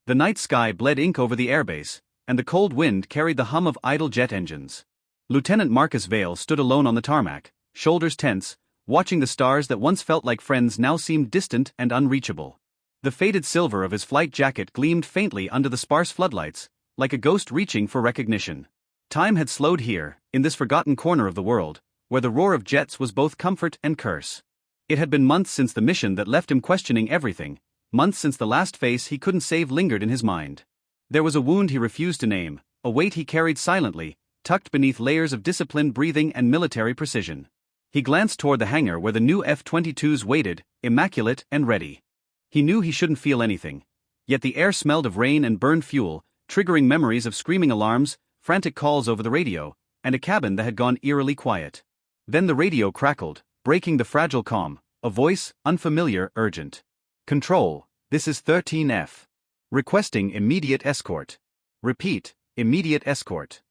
The night sky bled ink over the airbase, and the cold wind carried the hum of idle jet engines. Lieutenant Marcus Vale stood alone on the tarmac, shoulders tense, watching the stars that once felt like friends now seemed distant and unreachable. The faded silver of his flight jacket gleamed faintly under the sparse floodlights, like a ghost reaching for recognition. Time had slowed here, in this forgotten corner of the world, where the roar of jets was both comfort and curse. It had been months since the mission that left him questioning everything, months since the last face he couldn't save lingered in his mind. There was a wound he refused to name, a weight he carried silently, tucked beneath layers of disciplined breathing and military precision. He glanced toward the hangar where the new F-22s waited, immaculate and ready. He knew he shouldn't feel anything, yet the air smelled of rain and burned fuel, triggering memories of screaming alarms, frantic calls over the radio, and a cabin that had gone eerily quiet. Then the radio crackled, breaking the fragile calm, a voice, unfamiliar, urgent. "Control, this is 13F. Requesting immediate escort. Repeat, immediate escort."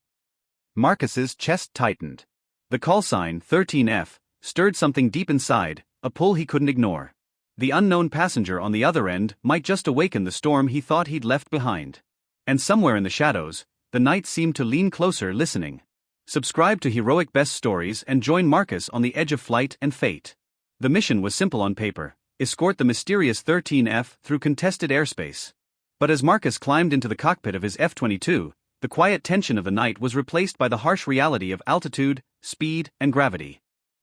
Marcus's chest tightened. The call sign, 13F, stirred something deep inside, a pull he couldn't ignore. The unknown passenger on the other end might just awaken the storm he thought he'd left behind. And somewhere in the shadows, the night seemed to lean closer, listening. Subscribe to Heroic Best Stories and join Marcus on the edge of flight and fate. The mission was simple on paper: escort the mysterious 13F through contested airspace. But as Marcus climbed into the cockpit of his F-22, the quiet tension of the night was replaced by the harsh reality of altitude, speed, and gravity.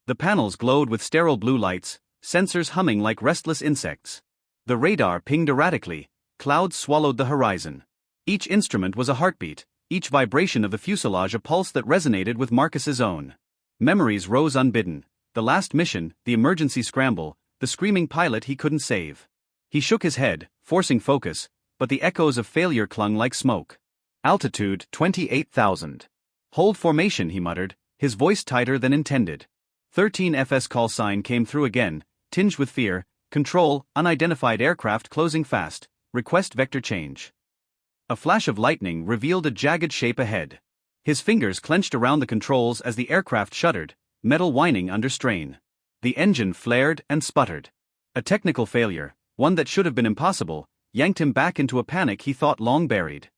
The panels glowed with sterile blue lights, sensors humming like restless insects. The radar pinged erratically, clouds swallowed the horizon. Each instrument was a heartbeat, each vibration of the fuselage a pulse that resonated with Marcus's own. Memories rose unbidden: the last mission, the emergency scramble, the screaming pilot he couldn't save. He shook his head, forcing focus, but the echoes of failure clung like smoke. Altitude 28,000. Hold formation, he muttered, his voice tighter than intended. 13FS call sign came through again, tinged with fear. "Control, unidentified aircraft closing fast. Request vector change." A flash of lightning revealed a jagged shape ahead. His fingers clenched around the controls as the aircraft shuddered, metal whining under strain. The engine flared and sputtered. A technical failure, one that should have been impossible, yanked him back into a panic he thought long buried.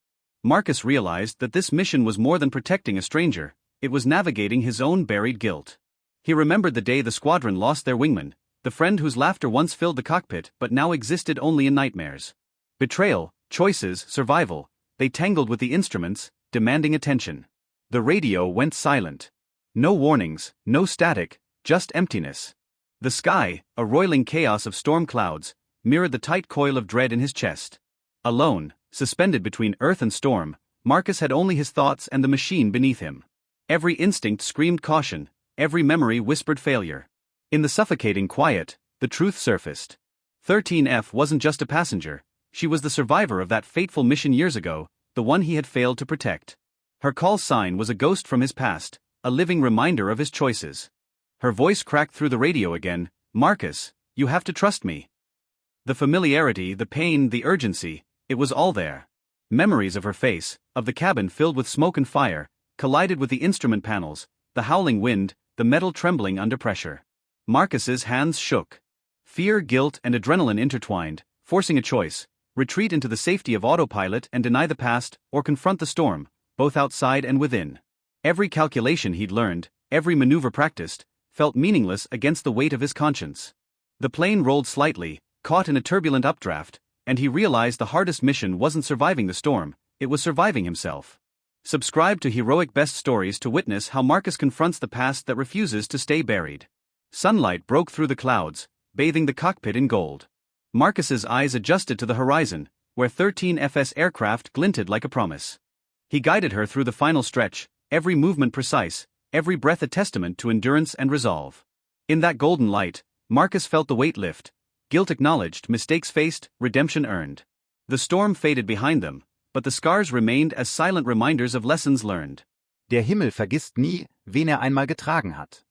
Marcus realized that this mission was more than protecting a stranger, it was navigating his own buried guilt. He remembered the day the squadron lost their wingman, the friend whose laughter once filled the cockpit but now existed only in nightmares. Betrayal, choices, survival, they tangled with the instruments, demanding attention. The radio went silent. No warnings, no static, just emptiness. The sky, a roiling chaos of storm clouds, mirrored the tight coil of dread in his chest. Alone, suspended between earth and storm, Marcus had only his thoughts and the machine beneath him. Every instinct screamed caution, every memory whispered failure. In the suffocating quiet, the truth surfaced. 13F wasn't just a passenger, she was the survivor of that fateful mission years ago, the one he had failed to protect. Her call sign was a ghost from his past, a living reminder of his choices. Her voice cracked through the radio again: "Marcus, you have to trust me." The familiarity, the pain, the urgency, it was all there. Memories of her face, of the cabin filled with smoke and fire, collided with the instrument panels, the howling wind, the metal trembling under pressure. Marcus's hands shook. Fear, guilt, and adrenaline intertwined, forcing a choice: retreat into the safety of autopilot and deny the past, or confront the storm, both outside and within. Every calculation he'd learned, every maneuver practiced, felt meaningless against the weight of his conscience. The plane rolled slightly, caught in a turbulent updraft, and he realized the hardest mission wasn't surviving the storm, it was surviving himself. Subscribe to Heroic Best Stories to witness how Marcus confronts the past that refuses to stay buried. Sunlight broke through the clouds, bathing the cockpit in gold. Marcus's eyes adjusted to the horizon, where 13FS aircraft glinted like a promise. He guided her through the final stretch, every movement precise, every breath a testament to endurance and resolve. In that golden light, Marcus felt the weight lift: guilt acknowledged, mistakes faced, redemption earned. The storm faded behind them, but the scars remained as silent reminders of lessons learned. Der Himmel vergisst nie, wen einmal getragen hat.